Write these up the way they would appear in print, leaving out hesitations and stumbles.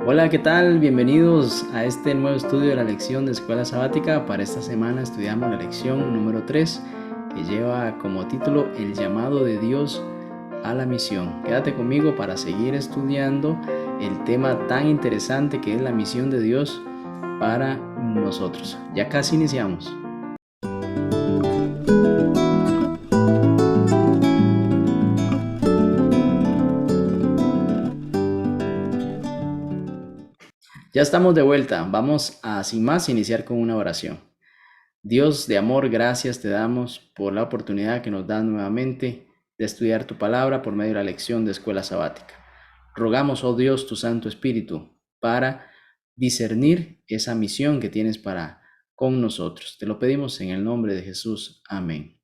Hola, ¿qué tal? Bienvenidos a este nuevo estudio de la lección de Escuela Sabática. Para esta semana estudiamos la lección número 3, que lleva como título El llamado de Dios a la misión. Quédate conmigo para seguir estudiando el tema tan interesante que es la misión de Dios para nosotros. Ya casi iniciamos. Ya estamos de vuelta. Vamos a, sin más, iniciar con una oración. Dios de amor, gracias te damos por la oportunidad que nos das nuevamente de estudiar tu palabra por medio de la lección de escuela sabática. Rogamos, oh Dios, tu Santo Espíritu para discernir esa misión que tienes para con nosotros. Te lo pedimos en el nombre de Jesús. Amén.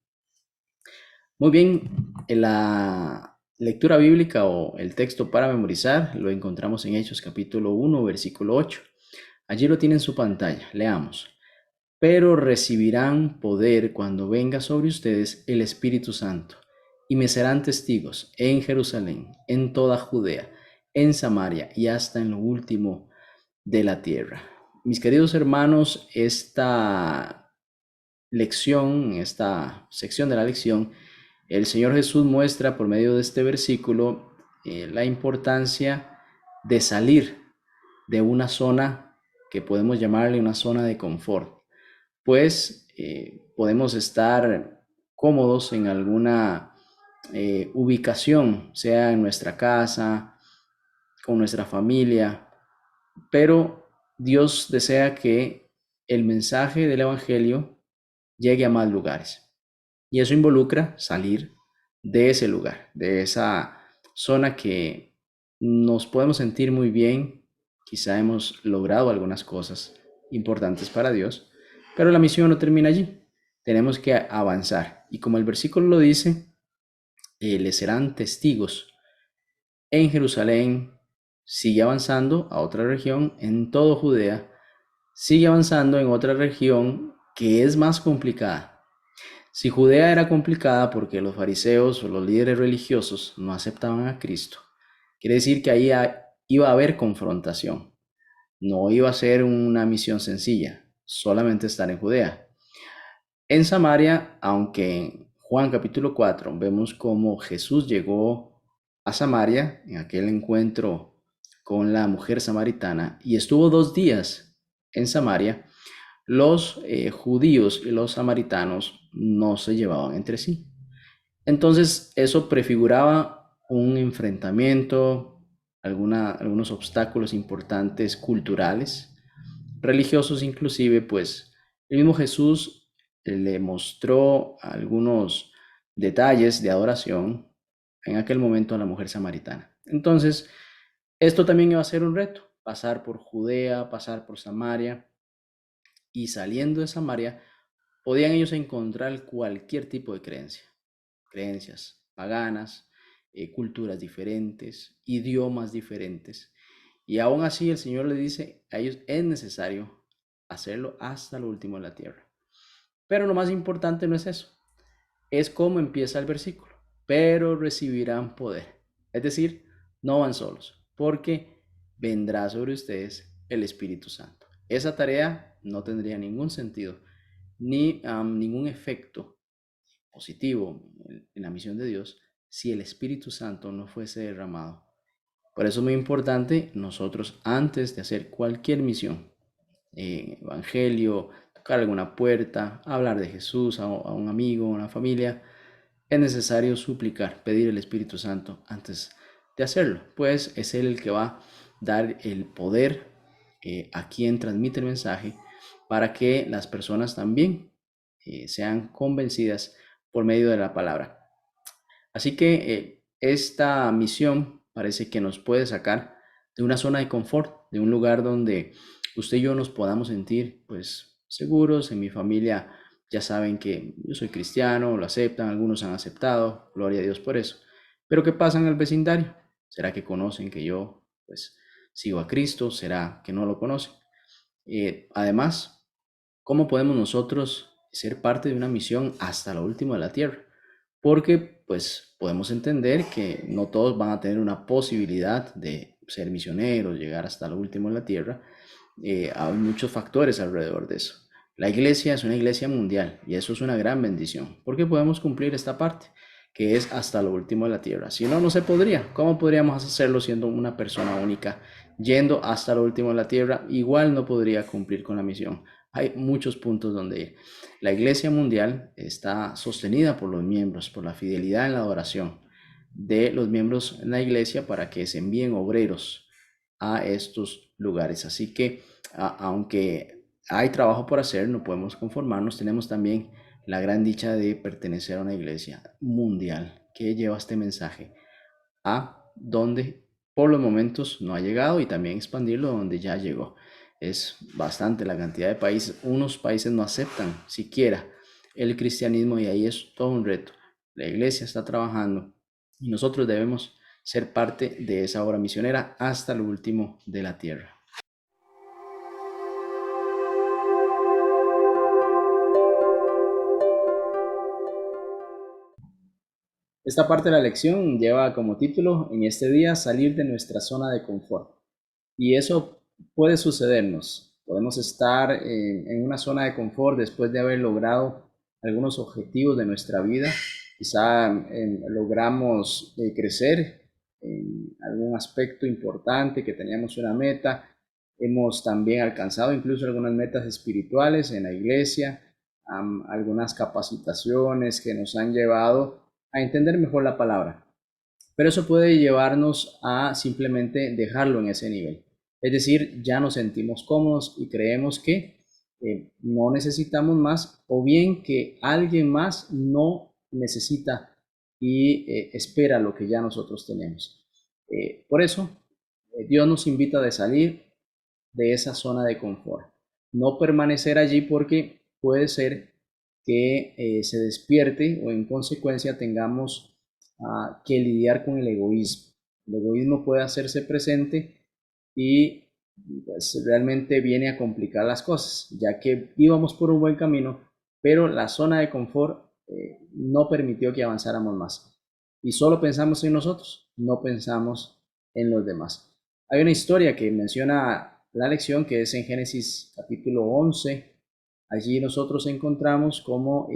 Muy bien, en la lectura bíblica o el texto para memorizar lo encontramos en Hechos capítulo 1, versículo 8. Allí lo tiene en su pantalla. Leamos. Pero recibirán poder cuando venga sobre ustedes el Espíritu Santo, y me serán testigos en Jerusalén, en toda Judea, en Samaria y hasta en lo último de la tierra. Mis queridos hermanos, esta lección, esta sección de la lección, el Señor Jesús muestra por medio de este versículo la importancia de salir de una zona que podemos llamarle una zona de confort, pues podemos estar cómodos en alguna ubicación, sea en nuestra casa, con nuestra familia, pero Dios desea que el mensaje del Evangelio llegue a más lugares. Y eso involucra salir de ese lugar, de esa zona que nos podemos sentir muy bien, quizá hemos logrado algunas cosas importantes para Dios, pero la misión no termina allí. Tenemos que avanzar. Y como el versículo lo dice, les serán testigos en Jerusalén, sigue avanzando a otra región, en todo Judea, sigue avanzando en otra región que es más complicada. Si Judea era complicada porque los fariseos o los líderes religiosos no aceptaban a Cristo, quiere decir que ahí iba a haber confrontación. No iba a ser una misión sencilla, solamente estar en Judea. En Samaria, aunque en Juan capítulo 4 vemos cómo Jesús llegó a Samaria en aquel encuentro con la mujer samaritana y estuvo 2 días en Samaria, los judíos y los samaritanos no se llevaban entre sí. Entonces eso prefiguraba un enfrentamiento, algunos obstáculos importantes culturales, religiosos inclusive, pues el mismo Jesús le mostró algunos detalles de adoración en aquel momento a la mujer samaritana. Entonces, esto también iba a ser un reto, pasar por Judea, pasar por Samaria, y saliendo de Samaria podían ellos encontrar cualquier tipo de creencia, creencias paganas, culturas diferentes, idiomas diferentes. Y aún así el Señor le dice a ellos es necesario hacerlo hasta lo último de la tierra. Pero lo más importante no es eso, es cómo empieza el versículo. Pero recibirán poder. Es decir, no van solos, porque vendrá sobre ustedes el Espíritu Santo. Esa tarea no tendría ningún sentido, ni ningún efecto positivo en la misión de Dios si el Espíritu Santo no fuese derramado. Por eso es muy importante nosotros antes de hacer cualquier misión, evangelio, tocar alguna puerta, hablar de Jesús a un amigo, a una familia, es necesario suplicar, pedir el Espíritu Santo antes de hacerlo, pues es Él el que va a dar el poder a quien transmite el mensaje para que las personas también sean convencidas por medio de la palabra. Así que esta misión parece que nos puede sacar de una zona de confort, de un lugar donde usted y yo nos podamos sentir pues seguros. En mi familia ya saben que yo soy cristiano, lo aceptan, algunos han aceptado, gloria a Dios por eso. Pero ¿qué pasa en el vecindario? ¿Será que conocen que yo pues sigo a Cristo? ¿Será que no lo conocen? Además, ¿cómo podemos nosotros ser parte de una misión hasta lo último de la tierra? Porque pues podemos entender que no todos van a tener una posibilidad de ser misioneros, llegar hasta lo último en la tierra, hay muchos factores alrededor de eso. La iglesia es una iglesia mundial y eso es una gran bendición porque podemos cumplir esta parte que es hasta lo último de la tierra. Si no, no se podría. ¿Cómo podríamos hacerlo siendo una persona única, yendo hasta lo último de la tierra? Igual no podría cumplir con la misión. Hay muchos puntos donde ir. La iglesia mundial está sostenida por los miembros, por la fidelidad en la adoración de los miembros en la iglesia para que se envíen obreros a estos lugares. Así que aunque hay trabajo por hacer, no podemos conformarnos. Tenemos también la gran dicha de pertenecer a una iglesia mundial que lleva este mensaje a donde por los momentos no ha llegado y también expandirlo donde ya llegó. Es bastante la cantidad de países. Unos países no aceptan siquiera el cristianismo y ahí es todo un reto. La iglesia está trabajando y nosotros debemos ser parte de esa obra misionera hasta lo último de la tierra. Esta parte de la lección lleva como título en este día salir de nuestra zona de confort. Y eso puede sucedernos. Podemos estar en una zona de confort después de haber logrado algunos objetivos de nuestra vida. Quizá logramos crecer en algún aspecto importante, que teníamos una meta. Hemos también alcanzado incluso algunas metas espirituales en la iglesia, algunas capacitaciones que nos han llevado a entender mejor la palabra. Pero eso puede llevarnos a simplemente dejarlo en ese nivel. Es decir, ya nos sentimos cómodos y creemos que no necesitamos más o bien que alguien más no necesita y espera lo que ya nosotros tenemos. Por eso, Dios nos invita a salir de esa zona de confort. No permanecer allí porque puede ser que se despierte o en consecuencia tengamos que lidiar con el egoísmo. El egoísmo puede hacerse presente y pues, realmente viene a complicar las cosas, ya que íbamos por un buen camino, pero la zona de confort no permitió que avanzáramos más. Y solo pensamos en nosotros, no pensamos en los demás. Hay una historia que menciona la lección que es en Génesis capítulo 11. Allí nosotros encontramos cómo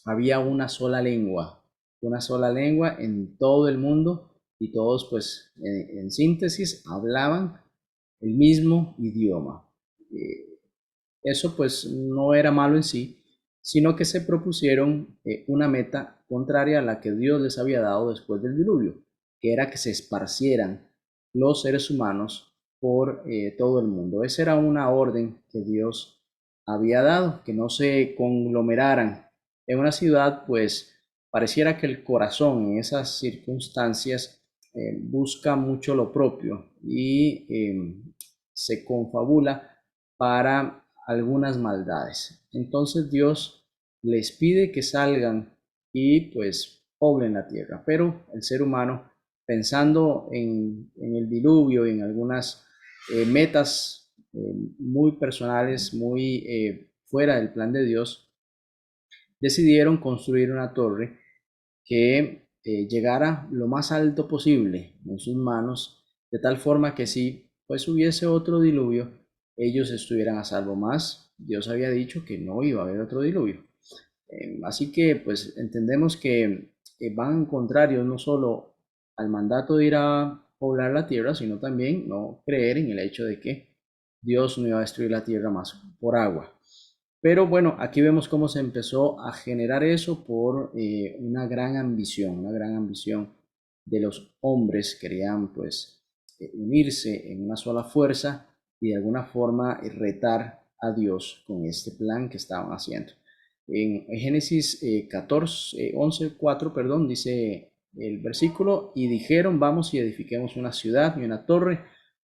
había una sola lengua en todo el mundo y todos pues en síntesis hablaban el mismo idioma. Eso pues no era malo en sí, sino que se propusieron una meta contraria a la que Dios les había dado después del diluvio, que era que se esparcieran los seres humanos por todo el mundo. Esa era una orden que Dios había dado, que no se conglomeraran en una ciudad, pues pareciera que el corazón en esas circunstancias busca mucho lo propio y se confabula para algunas maldades. Entonces Dios les pide que salgan y pues poblen la tierra, pero el ser humano, pensando en el diluvio y en algunas metas muy personales, muy fuera del plan de Dios, decidieron construir una torre que llegara lo más alto posible en sus manos, de tal forma que si pues hubiese otro diluvio, ellos estuvieran a salvo más. Dios había dicho que no iba a haber otro diluvio. Así que pues entendemos que van contrarios no solo al mandato de ir a poblar la tierra, sino también no creer en el hecho de que Dios no iba a destruir la tierra más por agua. Pero bueno, aquí vemos cómo se empezó a generar eso por una gran ambición de los hombres. Querían pues unirse en una sola fuerza y de alguna forma retar a Dios con este plan que estaban haciendo. En Génesis 11, 4, perdón, dice el versículo, y dijeron, vamos y edifiquemos una ciudad y una torre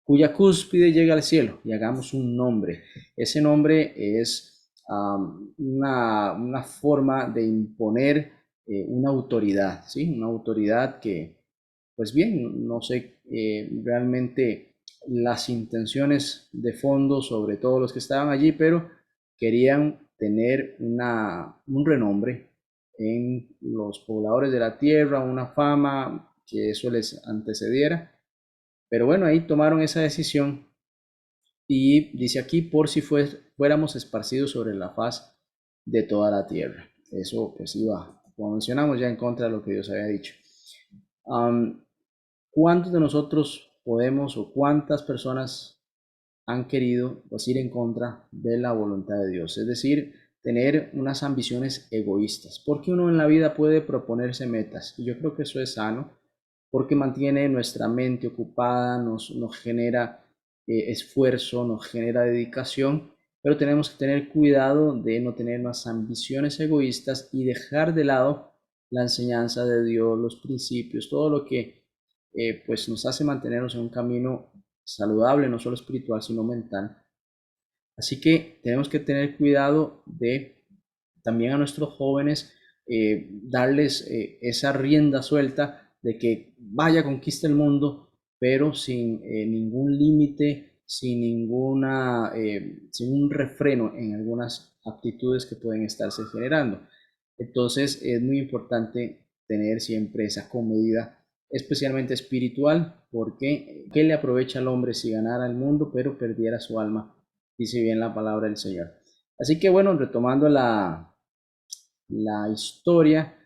cuya cúspide llega al cielo y hagamos un nombre. Ese nombre es una forma de imponer una autoridad, ¿sí? Una autoridad que, pues bien, no sé realmente las intenciones de fondo sobre todos los que estaban allí, pero querían tener un renombre en los pobladores de la tierra, una fama que eso les antecediera, Pero bueno, ahí tomaron esa decisión y dice aquí, por si fuéramos esparcidos sobre la faz de toda la tierra. Eso pues iba, como mencionamos, ya en contra de lo que Dios había dicho. ¿Cuántos de nosotros podemos o cuántas personas han querido pues, ir en contra de la voluntad de Dios? Es decir, tener unas ambiciones egoístas. Porque uno en la vida puede proponerse metas. Y yo creo que eso es sano, porque mantiene nuestra mente ocupada, nos genera esfuerzo, nos genera dedicación, pero tenemos que tener cuidado de no tener unas ambiciones egoístas y dejar de lado la enseñanza de Dios, los principios, todo lo que pues nos hace mantenernos en un camino saludable, no solo espiritual, sino mental. Así que tenemos que tener cuidado de también a nuestros jóvenes darles esa rienda suelta de que vaya, conquista el mundo, pero sin ningún límite, sin un refreno en algunas actitudes que pueden estarse generando. Entonces es muy importante tener siempre esa comedida, especialmente espiritual, porque ¿qué le aprovecha al hombre si ganara el mundo pero perdiera su alma? Dice bien la palabra del Señor. Así que bueno, retomando la historia,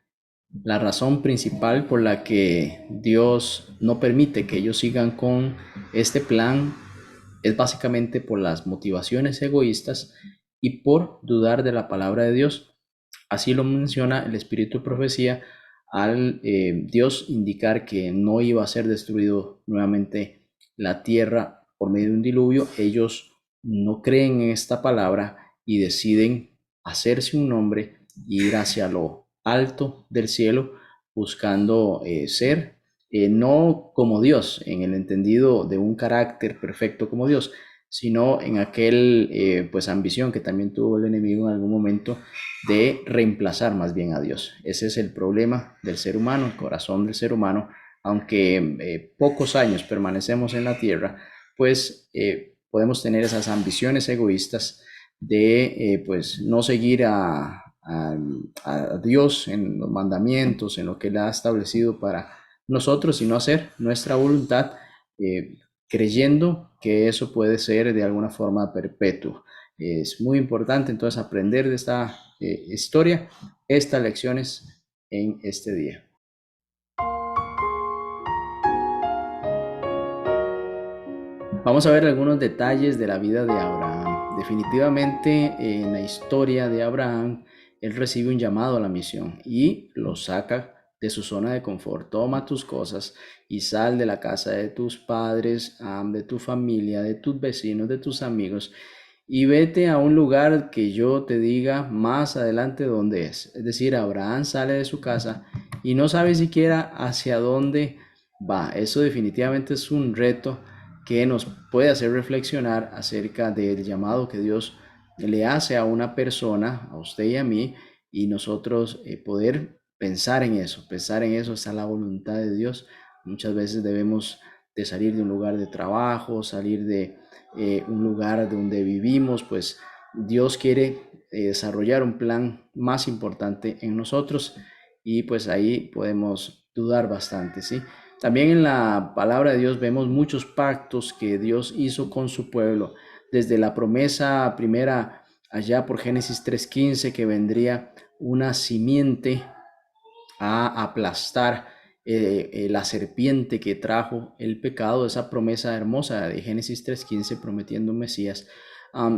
la razón principal por la que Dios no permite que ellos sigan con este plan es básicamente por las motivaciones egoístas y por dudar de la palabra de Dios. Así lo menciona el Espíritu de Profecía al Dios indicar que no iba a ser destruido nuevamente la tierra por medio de un diluvio. Ellos no creen en esta palabra y deciden hacerse un nombre y ir hacia lo alto del cielo buscando ser no como Dios, en el entendido de un carácter perfecto como Dios, sino en aquel pues ambición que también tuvo el enemigo en algún momento de reemplazar más bien a Dios. Ese es el problema del ser humano, el corazón del ser humano. Aunque pocos años permanecemos en la tierra, pues podemos tener esas ambiciones egoístas de pues no seguir a Dios en los mandamientos, en lo que Él ha establecido para nosotros, sino hacer nuestra voluntad, creyendo que eso puede ser de alguna forma perpetuo. Es muy importante entonces aprender de esta historia, estas lecciones en este día. Vamos a ver algunos detalles de la vida de Abraham. Definitivamente en la historia de Abraham, él recibe un llamado a la misión y lo saca de su zona de confort. Toma tus cosas y sal de la casa de tus padres, de tu familia, de tus vecinos, de tus amigos y vete a un lugar que yo te diga más adelante dónde es. Es decir, Abraham sale de su casa y no sabe siquiera hacia dónde va. Eso definitivamente es un reto que nos puede hacer reflexionar acerca del llamado que Dios le hace a una persona, a usted y a mí, y nosotros poder pensar en eso está la voluntad de Dios. Muchas veces debemos de salir de un lugar de trabajo, salir de un lugar donde vivimos, pues Dios quiere desarrollar un plan más importante en nosotros y pues ahí podemos dudar bastante, ¿sí? También en la palabra de Dios vemos muchos pactos que Dios hizo con su pueblo, desde la promesa primera allá por Génesis 3:15 que vendría una simiente a aplastar la serpiente que trajo el pecado, esa promesa hermosa de Génesis 3:15 prometiendo un Mesías.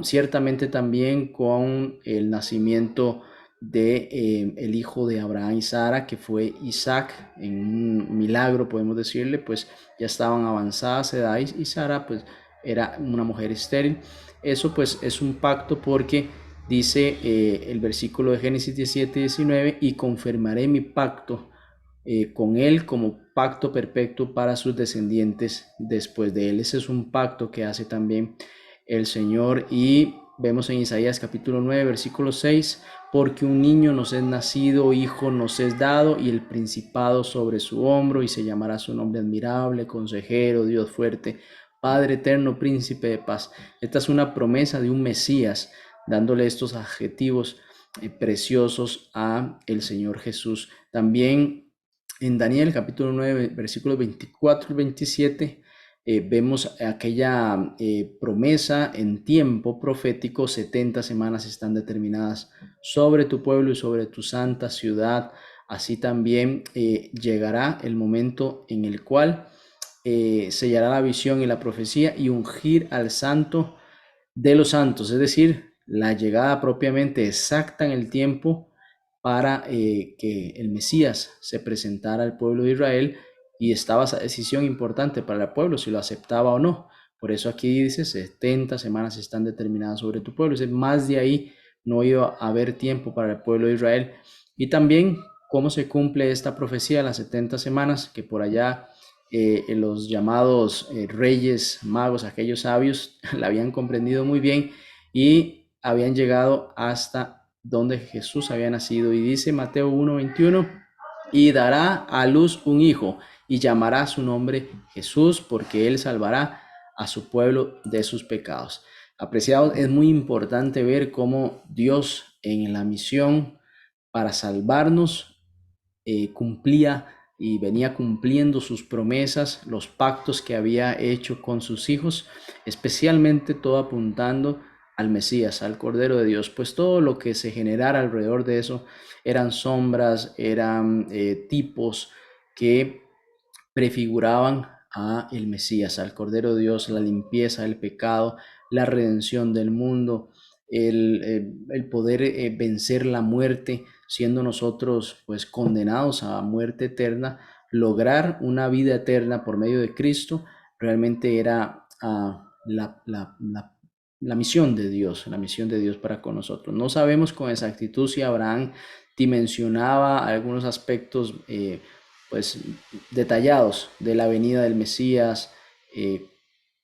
Ciertamente también con el nacimiento de el hijo de Abraham y Sara, que fue Isaac, en un milagro podemos decirle, pues ya estaban avanzadas edades y Sara pues era una mujer estéril. Eso pues es un pacto porque dice el versículo de Génesis 17:19, y confirmaré mi pacto con él como pacto perpetuo para sus descendientes después de él. Ese es un pacto que hace también el Señor y vemos en Isaías capítulo 9 versículo 6, porque un niño nos es nacido, hijo nos es dado y el principado sobre su hombro y se llamará su nombre admirable, consejero, Dios fuerte, Padre eterno, príncipe de paz. Esta es una promesa de un Mesías dándole estos adjetivos preciosos a el Señor Jesús. También en Daniel capítulo 9 versículos 24 y 27 vemos aquella promesa en tiempo profético: 70 semanas están determinadas sobre tu pueblo y sobre tu santa ciudad. Así también llegará el momento en el cual sellará la visión y la profecía y ungir al santo de los santos, es decir, la llegada propiamente exacta en el tiempo para que el Mesías se presentara al pueblo de Israel, y estaba esa decisión importante para el pueblo, si lo aceptaba o no. Por eso aquí dice: 70 semanas están determinadas sobre tu pueblo. Es decir, más de ahí no iba a haber tiempo para el pueblo de Israel. Y también cómo se cumple esta profecía, las 70 semanas, que por allá los llamados reyes magos, aquellos sabios, la habían comprendido muy bien y habían llegado hasta donde Jesús había nacido. Y dice Mateo 1:21: y dará a luz un hijo y llamará su nombre Jesús, porque él salvará a su pueblo de sus pecados. Apreciados, es muy importante ver cómo Dios en la misión para salvarnos cumplía y venía cumpliendo sus promesas, los pactos que había hecho con sus hijos, especialmente todo apuntando al Mesías, al Cordero de Dios. Pues todo lo que se generara alrededor de eso eran sombras, eran tipos que prefiguraban a el Mesías, al Cordero de Dios, la limpieza del pecado, la redención del mundo, el poder vencer la muerte, siendo nosotros pues condenados a muerte eterna, lograr una vida eterna por medio de Cristo. Realmente era la misión de Dios, la misión de Dios para con nosotros. No sabemos con exactitud si Abraham dimensionaba algunos aspectos pues detallados de la venida del Mesías, eh,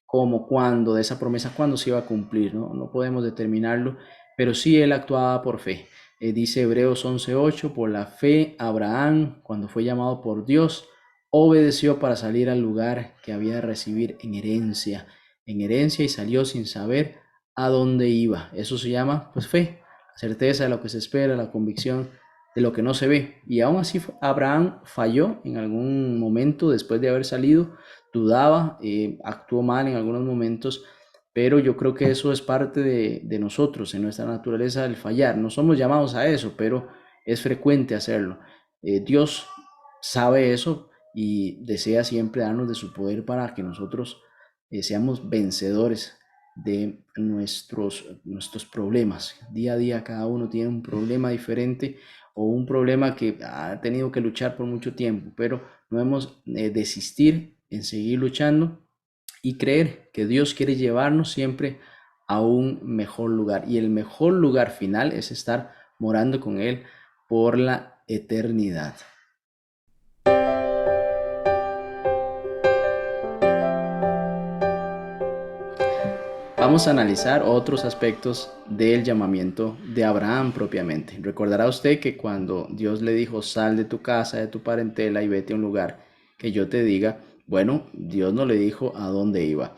cómo, cuándo, de esa promesa, cuándo se iba a cumplir, ¿no? No podemos determinarlo, pero sí él actuaba por fe. Dice Hebreos 11:8: por la fe Abraham, cuando fue llamado por Dios, obedeció para salir al lugar que había de recibir en herencia, y salió sin saber a dónde iba. Eso se llama pues fe, la certeza de lo que se espera, la convicción de lo que no se ve. Y aún así Abraham falló en algún momento después de haber salido, dudaba, actuó mal en algunos momentos, pero yo creo que eso es parte de nosotros, en nuestra naturaleza, el fallar. No somos llamados a eso, pero es frecuente hacerlo. Dios sabe eso y desea siempre darnos de su poder para que nosotros seamos vencedores de nuestros problemas. Día a día cada uno tiene un problema diferente, o un problema que ha tenido que luchar por mucho tiempo, pero no debemos desistir en seguir luchando y creer que Dios quiere llevarnos siempre a un mejor lugar. Y el mejor lugar final es estar morando con Él por la eternidad. Vamos a analizar otros aspectos del llamamiento de Abraham propiamente. Recordará usted que cuando Dios le dijo: sal de tu casa, de tu parentela y vete a un lugar que yo te diga. Bueno, Dios no le dijo a dónde iba.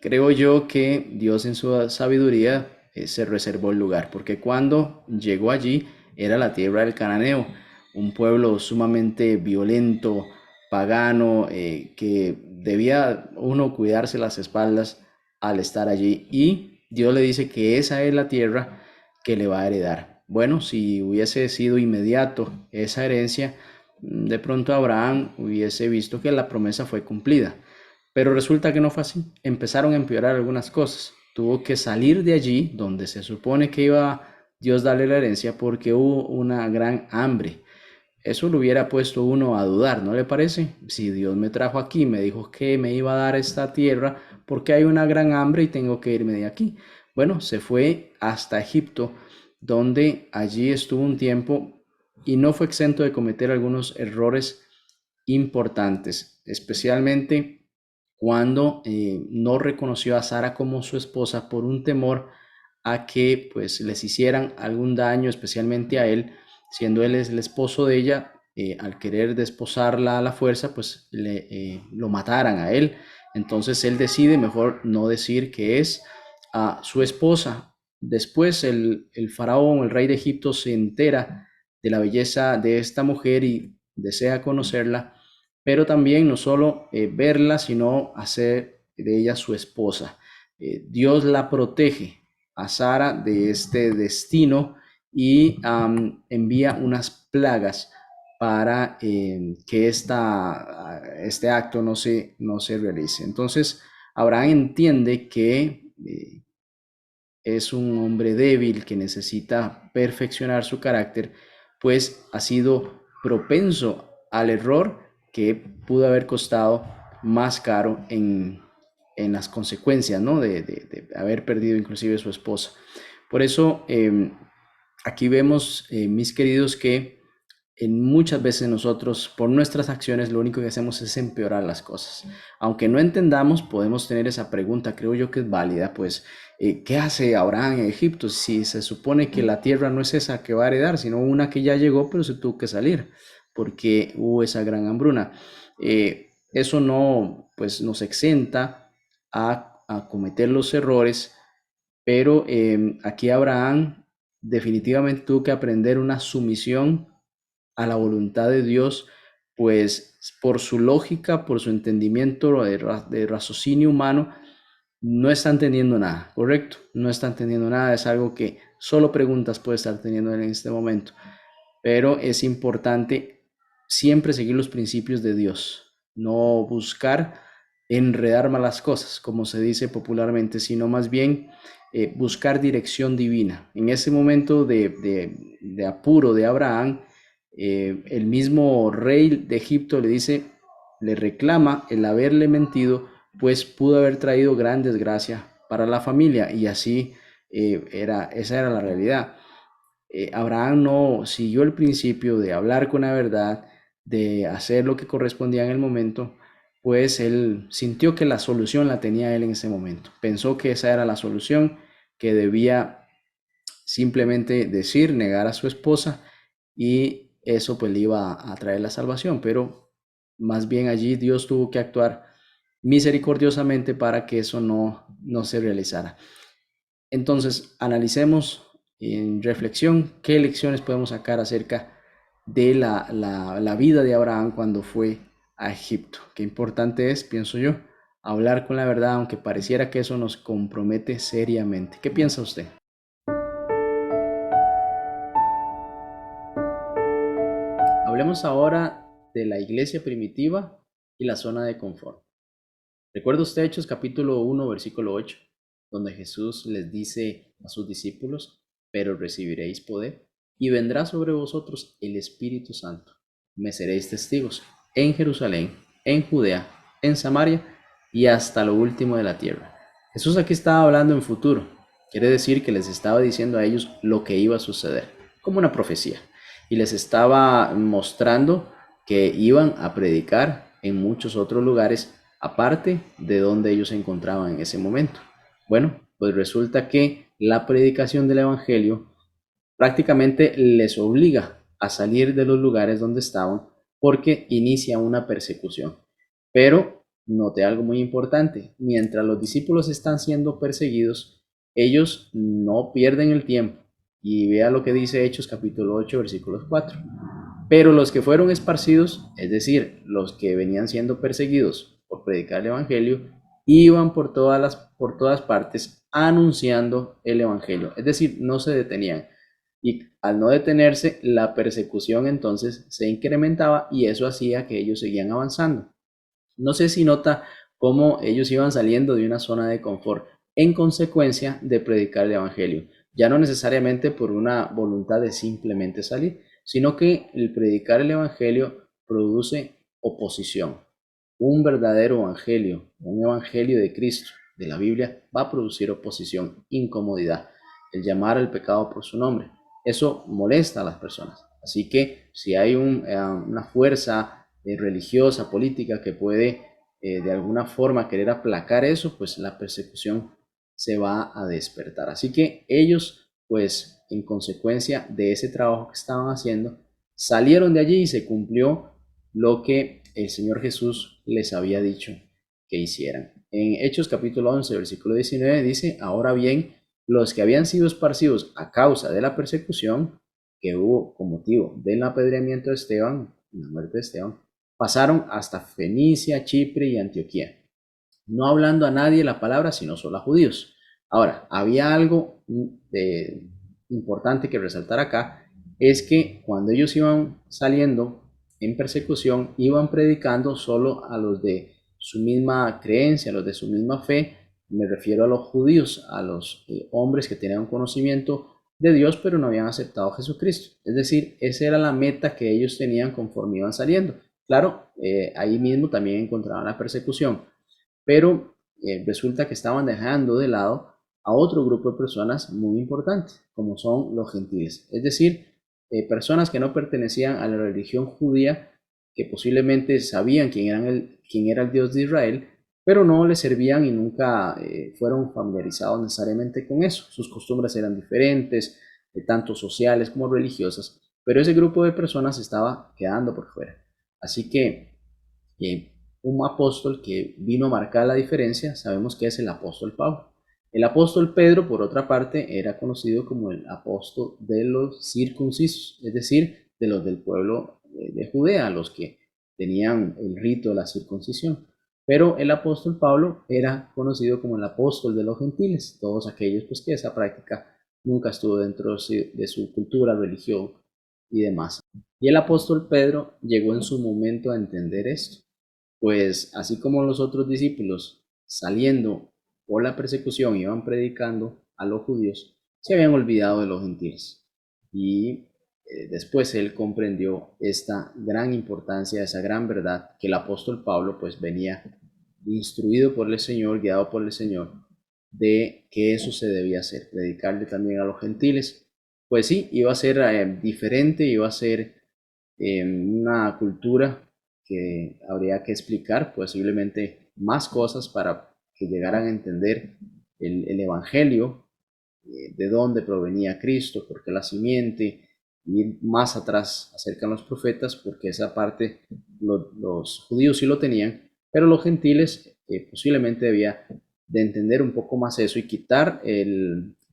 Creo yo que Dios en su sabiduría se reservó el lugar, porque cuando llegó allí era la tierra del cananeo, un pueblo sumamente violento, pagano, que debía uno cuidarse las espaldas al estar allí. Y Dios le dice que esa es la tierra que le va a heredar. Bueno, si hubiese sido inmediato esa herencia, de pronto Abraham hubiese visto que la promesa fue cumplida. Pero resulta que no fue así. Empezaron a empeorar algunas cosas. Tuvo que salir de allí, donde se supone que iba Dios darle la herencia, porque hubo una gran hambre. Eso lo hubiera puesto uno a dudar, ¿no le parece? Si Dios me trajo aquí, me dijo que me iba a dar esta tierra, porque hay una gran hambre y tengo que irme de aquí. Bueno, se fue hasta Egipto, donde allí estuvo un tiempo y no fue exento de cometer algunos errores importantes, especialmente cuando no reconoció a Sara como su esposa por un temor a que pues les hicieran algún daño, especialmente a él, siendo él es el esposo de ella. Al querer desposarla a la fuerza, pues lo mataran a él. Entonces él decide mejor no decir que es a su esposa. Después el faraón, el rey de Egipto, se entera de la belleza de esta mujer y desea conocerla, pero también no solo verla, sino hacer de ella su esposa. Dios la protege a Sara de este destino y envía unas plagas para que este acto no se realice. Entonces, Abraham entiende que es un hombre débil que necesita perfeccionar su carácter, pues ha sido propenso al error que pudo haber costado más caro en las consecuencias, ¿no? De haber perdido inclusive su esposa. Por eso, aquí vemos, mis queridos, que en muchas veces nosotros, por nuestras acciones, lo único que hacemos es empeorar las cosas. Aunque no entendamos, podemos tener esa pregunta, creo yo que es válida, pues, ¿qué hace Abraham en Egipto si se supone que la tierra no es esa que va a heredar, sino una que ya llegó, pero se tuvo que salir porque hubo esa gran hambruna? Eso no, pues, nos exenta a cometer los errores, pero aquí Abraham definitivamente tuvo que aprender una sumisión a la voluntad de Dios, pues por su lógica, por su entendimiento de raciocinio humano, no está entendiendo nada, ¿correcto? No está entendiendo nada, es algo que solo preguntas puede estar teniendo en este momento, pero es importante siempre seguir los principios de Dios, no buscar enredar malas cosas, como se dice popularmente, sino más bien buscar dirección divina. En ese momento de apuro de Abraham, el mismo rey de Egipto le dice, le reclama el haberle mentido, pues pudo haber traído gran desgracia para la familia y así esa era la realidad. Abraham no siguió el principio de hablar con la verdad, de hacer lo que correspondía en el momento, pues él sintió que la solución la tenía él en ese momento. Pensó que esa era la solución, que debía simplemente decir, negar a su esposa y eso pues le iba a traer la salvación, pero más bien allí Dios tuvo que actuar misericordiosamente para que eso no se realizara. Entonces, analicemos en reflexión qué lecciones podemos sacar acerca de la vida de Abraham cuando fue a Egipto. Qué importante es, pienso yo, hablar con la verdad, aunque pareciera que eso nos compromete seriamente. ¿Qué piensa usted? Hablemos ahora de la iglesia primitiva y la zona de confort. ¿Recuerda usted Hechos capítulo 1, versículo 8, donde Jesús les dice a sus discípulos, pero recibiréis poder y vendrá sobre vosotros el Espíritu Santo? Me seréis testigos en Jerusalén, en Judea, en Samaria y hasta lo último de la tierra. Jesús aquí estaba hablando en futuro. Quiere decir que les estaba diciendo a ellos lo que iba a suceder, como una profecía. Y les estaba mostrando que iban a predicar en muchos otros lugares aparte de donde ellos se encontraban en ese momento. Bueno, pues resulta que la predicación del Evangelio prácticamente les obliga a salir de los lugares donde estaban porque inicia una persecución. Pero note algo muy importante, mientras los discípulos están siendo perseguidos, ellos no pierden el tiempo. Y vea lo que dice Hechos capítulo 8, versículos 4. Pero los que fueron esparcidos, es decir, los que venían siendo perseguidos por predicar el Evangelio, iban por todas partes anunciando el Evangelio. Es decir, no se detenían. Y al no detenerse, la persecución entonces se incrementaba y eso hacía que ellos seguían avanzando. No sé si nota cómo ellos iban saliendo de una zona de confort en consecuencia de predicar el Evangelio. Ya no necesariamente por una voluntad de simplemente salir, sino que el predicar el Evangelio produce oposición. Un verdadero Evangelio, un Evangelio de Cristo, de la Biblia, va a producir oposición, incomodidad, el llamar al pecado por su nombre. Eso molesta a las personas. Así que si hay una fuerza religiosa, política, que puede de alguna forma querer aplacar eso, pues la persecución se va a despertar. Así que ellos, pues en consecuencia de ese trabajo que estaban haciendo, salieron de allí y se cumplió lo que el Señor Jesús les había dicho que hicieran. En Hechos capítulo 11, versículo 19 dice, ahora bien, los que habían sido esparcidos a causa de la persecución que hubo con motivo del apedreamiento de Esteban, la muerte de Esteban, pasaron hasta Fenicia, Chipre y Antioquía. no hablando a nadie la palabra, sino solo a judíos. Ahora, había algo importante que resaltar acá, es que cuando ellos iban saliendo en persecución, iban predicando solo a los de su misma creencia, a los de su misma fe. Me refiero a los judíos, a los hombres que tenían conocimiento de Dios, pero no habían aceptado a Jesucristo. Es decir, esa era la meta que ellos tenían conforme iban saliendo. Claro, ahí mismo también encontraban la persecución, pero resulta que estaban dejando de lado a otro grupo de personas muy importante, como son los gentiles. Es decir, personas que no pertenecían a la religión judía, que posiblemente sabían quién era el Dios de Israel, pero no le servían y nunca fueron familiarizados necesariamente con eso. Sus costumbres eran diferentes, tanto sociales como religiosas, pero ese grupo de personas estaba quedando por fuera. Así que un apóstol que vino a marcar la diferencia, sabemos que es el apóstol Pablo. El apóstol Pedro, por otra parte, era conocido como el apóstol de los circuncisos, es decir, de los del pueblo de Judea, los que tenían el rito de la circuncisión. Pero el apóstol Pablo era conocido como el apóstol de los gentiles, todos aquellos pues que esa práctica nunca estuvo dentro de su cultura, religión y demás. Y el apóstol Pedro llegó en su momento a entender esto, pues así como los otros discípulos saliendo por la persecución iban predicando a los judíos, se habían olvidado de los gentiles. Y después él comprendió esta gran importancia, esa gran verdad que el apóstol Pablo pues venía instruido por el Señor, guiado por el Señor, de que eso se debía hacer, predicarle también a los gentiles. Pues sí, iba a ser diferente, iba a ser una cultura que habría que explicar, posiblemente más cosas para que llegaran a entender el Evangelio, de dónde provenía Cristo, por qué la simiente, ir más atrás acerca de los profetas, porque esa parte los judíos sí lo tenían, pero los gentiles posiblemente debía de entender un poco más eso y quitar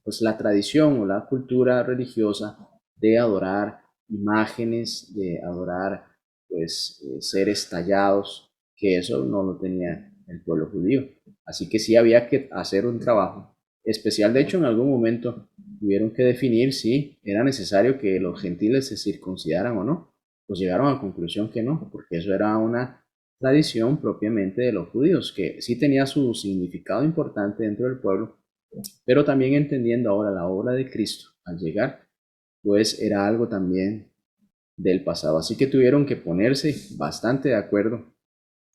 pues la tradición o la cultura religiosa de adorar imágenes, de adorar pues seres tallados, que eso no lo tenía el pueblo judío. Así que sí había que hacer un trabajo especial. De hecho, en algún momento tuvieron que definir si era necesario que los gentiles se circuncidaran o no. Pues llegaron a la conclusión que no, porque eso era una tradición propiamente de los judíos, que sí tenía su significado importante dentro del pueblo, pero también entendiendo ahora la obra de Cristo al llegar, pues era algo también del pasado. Así que tuvieron que ponerse bastante de acuerdo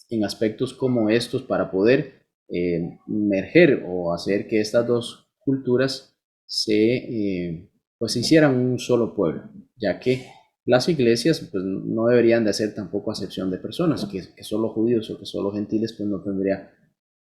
en aspectos como estos para poder merger o hacer que estas dos culturas pues se hicieran un solo pueblo, ya que las iglesias pues, no deberían de hacer tampoco acepción de personas, que solo judíos o que solo gentiles, pues no tendría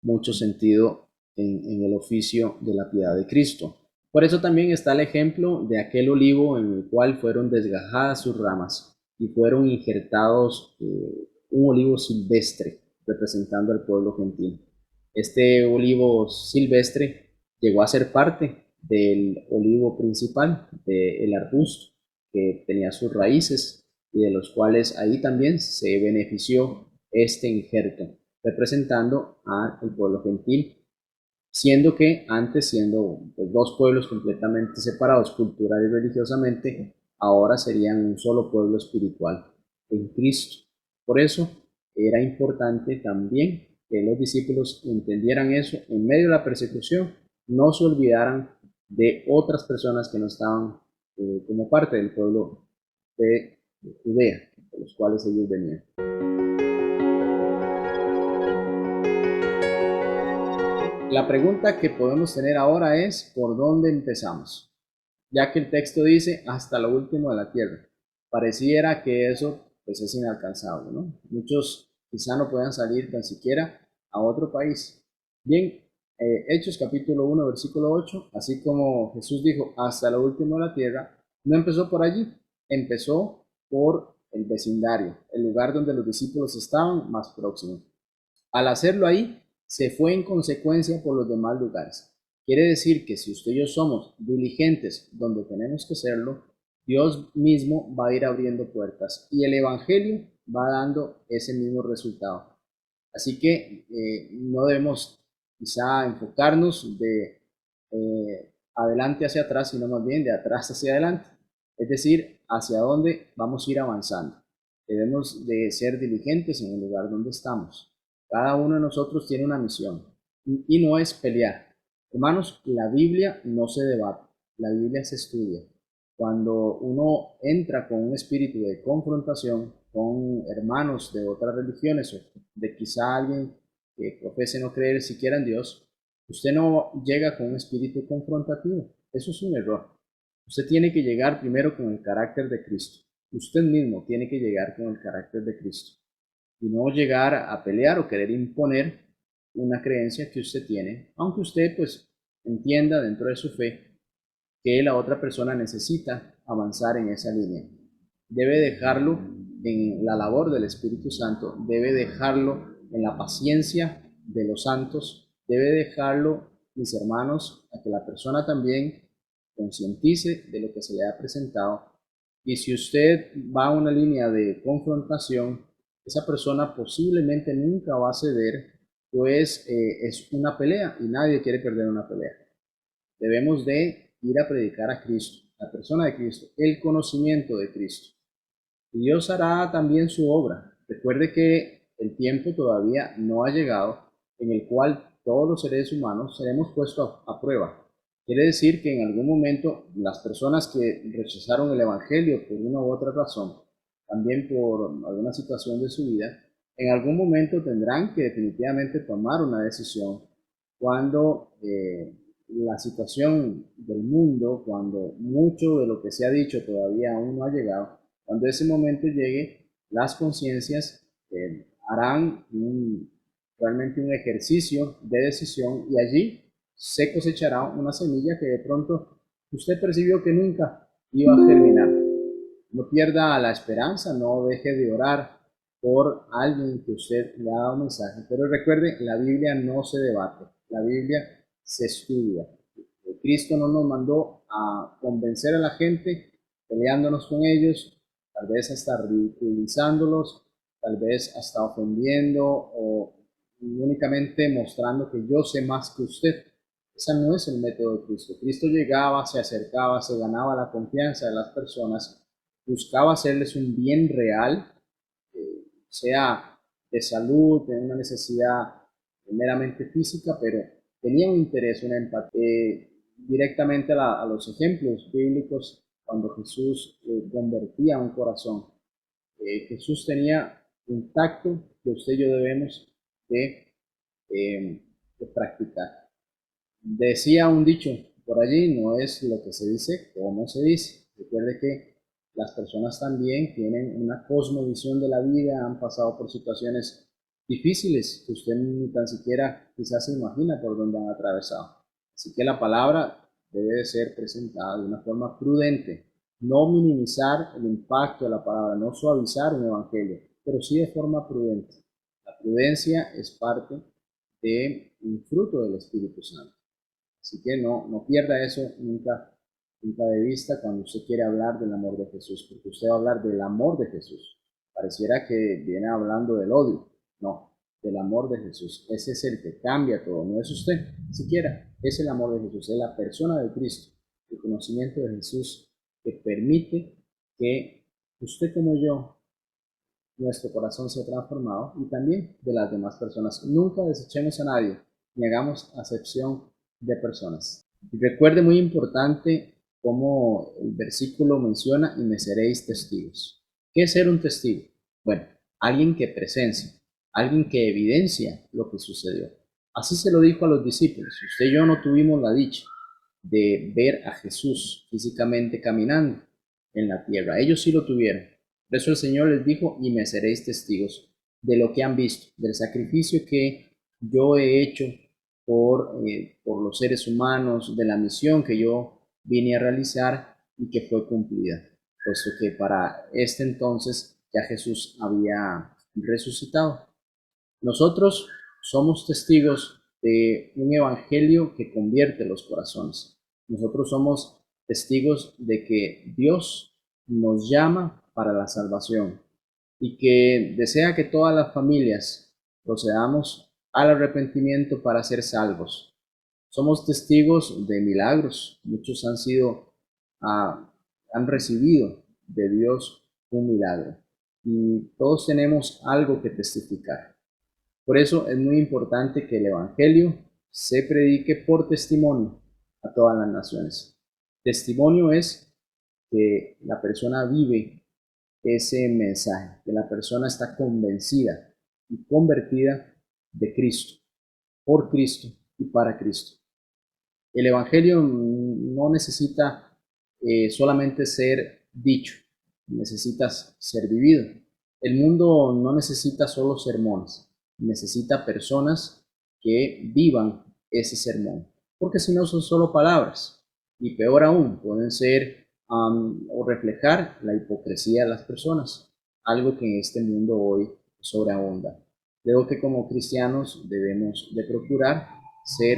mucho sentido en el oficio de la piedad de Cristo. Por eso también está el ejemplo de aquel olivo en el cual fueron desgajadas sus ramas y fueron injertados un olivo silvestre representando al pueblo gentil. Este olivo silvestre llegó a ser parte del olivo principal, del arbusto, que tenía sus raíces y de los cuales ahí también se benefició este injerto, representando al pueblo gentil, siendo que antes, siendo pues, dos pueblos completamente separados cultural y religiosamente, ahora serían un solo pueblo espiritual en Cristo. Por eso era importante también que los discípulos entendieran eso en medio de la persecución, no se olvidaran de otras personas que no estaban como parte del pueblo de Judea, de los cuales ellos venían. La pregunta que podemos tener ahora es, ¿por dónde empezamos? Ya que el texto dice, hasta lo último de la tierra. Pareciera que eso pues, es inalcanzable, ¿no? Muchos quizá no puedan salir tan siquiera a otro país. Bien, Hechos capítulo 1, versículo 8, así como Jesús dijo, hasta lo último de la tierra, no empezó por allí, empezó por el vecindario, el lugar donde los discípulos estaban más próximos. Al hacerlo ahí, se fue en consecuencia por los demás lugares. Quiere decir que si usted y yo somos diligentes donde tenemos que serlo, Dios mismo va a ir abriendo puertas y el Evangelio va dando ese mismo resultado. Así que no debemos quizá enfocarnos de adelante hacia atrás, sino más bien de atrás hacia adelante. Es decir, hacia dónde vamos a ir avanzando. Debemos de ser diligentes en el lugar donde estamos. Cada uno de nosotros tiene una misión y no es pelear. Hermanos, la Biblia no se debate, la Biblia se estudia. Cuando uno entra con un espíritu de confrontación con hermanos de otras religiones o de quizá alguien que profese no creer siquiera en Dios, usted no llega con un espíritu confrontativo. Eso es un error. Usted tiene que llegar primero con el carácter de Cristo. Usted mismo tiene que llegar con el carácter de Cristo y no llegar a pelear o querer imponer una creencia que usted tiene, aunque usted pues entienda dentro de su fe que la otra persona necesita avanzar en esa línea. Debe dejarlo en la labor del Espíritu Santo, debe dejarlo en la paciencia de los santos, debe dejarlo, mis hermanos, a que la persona también concientice de lo que se le ha presentado. Y si usted va a una línea de confrontación, esa persona posiblemente nunca va a ceder, pues es una pelea y nadie quiere perder una pelea. Debemos de ir a predicar a Cristo, la persona de Cristo, el conocimiento de Cristo. Y Dios hará también su obra. Recuerde que el tiempo todavía no ha llegado en el cual todos los seres humanos seremos puestos a prueba. Quiere decir que en algún momento las personas que rechazaron el Evangelio por una u otra razón, también por alguna situación de su vida, en algún momento tendrán que definitivamente tomar una decisión cuando la situación del mundo, cuando mucho de lo que se ha dicho todavía aún no ha llegado, cuando ese momento llegue, las conciencias harán realmente un ejercicio de decisión y allí se cosechará una semilla que de pronto usted percibió que nunca iba a germinar. No pierda la esperanza, no deje de orar por alguien que usted le ha dado un mensaje. Pero recuerde, la Biblia no se debate, la Biblia se estudia. Cristo no nos mandó a convencer a la gente peleándonos con ellos, tal vez hasta ridiculizándolos, tal vez hasta ofendiendo o únicamente mostrando que yo sé más que usted. Ese no es el método de Cristo. Cristo llegaba, se acercaba, se ganaba la confianza de las personas, buscaba hacerles un bien real, sea de salud, de una necesidad meramente física, pero tenía un interés, una empatía. Directamente a los ejemplos bíblicos, cuando Jesús convertía un corazón, Jesús tenía un tacto que usted y yo debemos de practicar. Decía un dicho por allí, no es lo que se dice, como se dice. Recuerde que las personas también tienen una cosmovisión de la vida, han pasado por situaciones difíciles que usted ni tan siquiera quizás se imagina por dónde han atravesado. Así que la palabra debe de ser presentada de una forma prudente, no minimizar el impacto de la palabra, no suavizar un evangelio, pero sí de forma prudente. La prudencia es parte de un fruto del Espíritu Santo. Así que no pierda eso nunca de vista cuando usted quiere hablar del amor de Jesús, porque usted va a hablar del amor de Jesús. Pareciera que viene hablando del odio. No, del amor de Jesús. Ese es el que cambia todo, no es usted siquiera. Es el amor de Jesús, es la persona de Cristo, el conocimiento de Jesús que permite que usted como yo, nuestro corazón sea transformado y también de las demás personas. Nunca desechemos a nadie, ni hagamos acepción de personas. Y recuerde muy importante cómo el versículo menciona y me seréis testigos. ¿Qué es ser un testigo? Bueno, alguien que presencia, alguien que evidencia lo que sucedió. Así se lo dijo a los discípulos. Usted y yo no tuvimos la dicha de ver a Jesús físicamente caminando en la tierra. Ellos sí lo tuvieron. Por eso el Señor les dijo, y me seréis testigos de lo que han visto, del sacrificio que yo he hecho por los seres humanos, de la misión que yo vine a realizar y que fue cumplida, puesto que para este entonces ya Jesús había resucitado. Nosotros somos testigos de un evangelio que convierte los corazones. Nosotros somos testigos de que Dios nos llama para la salvación y que desea que todas las familias procedamos al arrepentimiento para ser salvos. Somos testigos de milagros. Muchos han recibido de Dios un milagro. Y todos tenemos algo que testificar. Por eso es muy importante que el Evangelio se predique por testimonio a todas las naciones. Testimonio es que la persona vive ese mensaje, que la persona está convencida y convertida de Cristo, por Cristo y para Cristo. El Evangelio no necesita solamente ser dicho, necesita ser vivido. El mundo no necesita solo sermones, necesita personas que vivan ese sermón, porque si no son solo palabras, y peor aún, pueden ser o reflejar la hipocresía de las personas, algo que en este mundo hoy sobreabunda. Creo que como cristianos debemos de procurar ser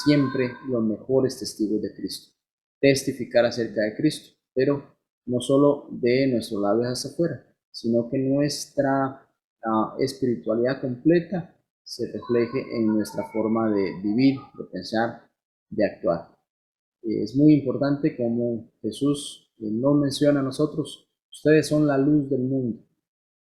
siempre los mejores testigos de Cristo, testificar acerca de Cristo, pero no solo de nuestros labios hacia afuera, sino que nuestra espiritualidad completa se refleje en nuestra forma de vivir, de pensar, de actuar. Es muy importante como Jesús nos menciona a nosotros, ustedes son la luz del mundo.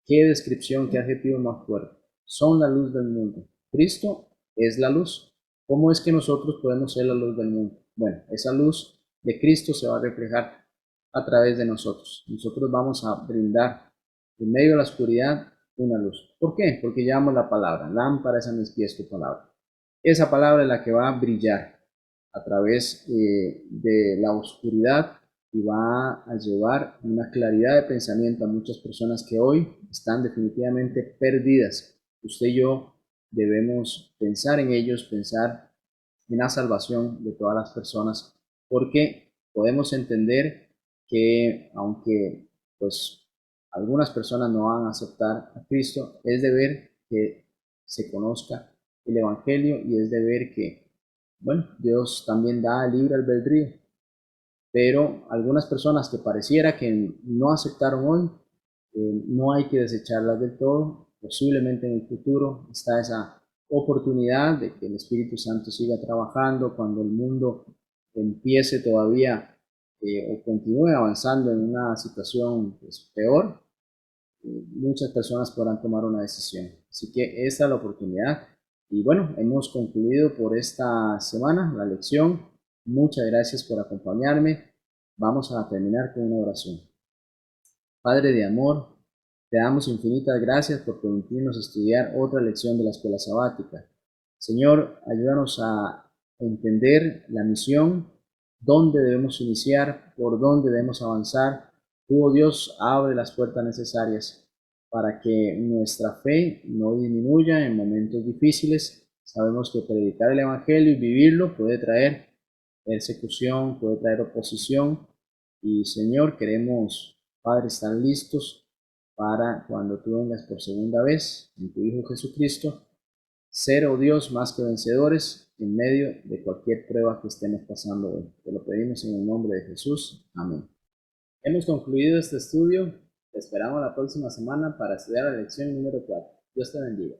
Qué descripción, qué adjetivo más fuerte. Son la luz del mundo. Cristo es la luz. ¿Cómo es que nosotros podemos ser la luz del mundo? Bueno, esa luz de Cristo se va a reflejar a través de nosotros. Nosotros vamos a brindar en medio de la oscuridad una luz. ¿Por qué? Porque llevamos la palabra. Lámpara es a mis pies tu palabra. Esa palabra es la que va a brillar a través de la oscuridad y va a llevar una claridad de pensamiento a muchas personas que hoy están definitivamente perdidas. Usted y yo debemos pensar en ellos, pensar en la salvación de todas las personas, porque podemos entender que aunque pues algunas personas no van a aceptar a Cristo, es deber que se conozca el Evangelio y es deber que, bueno, Dios también da libre albedrío, pero algunas personas que pareciera que no aceptaron hoy, no hay que desecharlas del todo. Posiblemente en el futuro está esa oportunidad de que el Espíritu Santo siga trabajando cuando el mundo empiece todavía o continúe avanzando en una situación pues, peor. Muchas personas podrán tomar una decisión. Así que esta es la oportunidad. Y bueno, hemos concluido por esta semana la lección. Muchas gracias por acompañarme. Vamos a terminar con una oración. Padre de amor, te damos infinitas gracias por permitirnos estudiar otra lección de la escuela sabática. Señor, ayúdanos a entender la misión, dónde debemos iniciar, por dónde debemos avanzar. Tú, oh Dios, abre las puertas necesarias para que nuestra fe no disminuya en momentos difíciles. Sabemos que predicar el Evangelio y vivirlo puede traer persecución, puede traer oposición. Y Señor, queremos, Padre, estar listos para cuando tú vengas por segunda vez en tu Hijo Jesucristo, ser, oh Dios, más que vencedores en medio de cualquier prueba que estemos pasando hoy. Te lo pedimos en el nombre de Jesús. Amén. Hemos concluido este estudio. Te esperamos la próxima semana para estudiar la lección número 4. Dios te bendiga.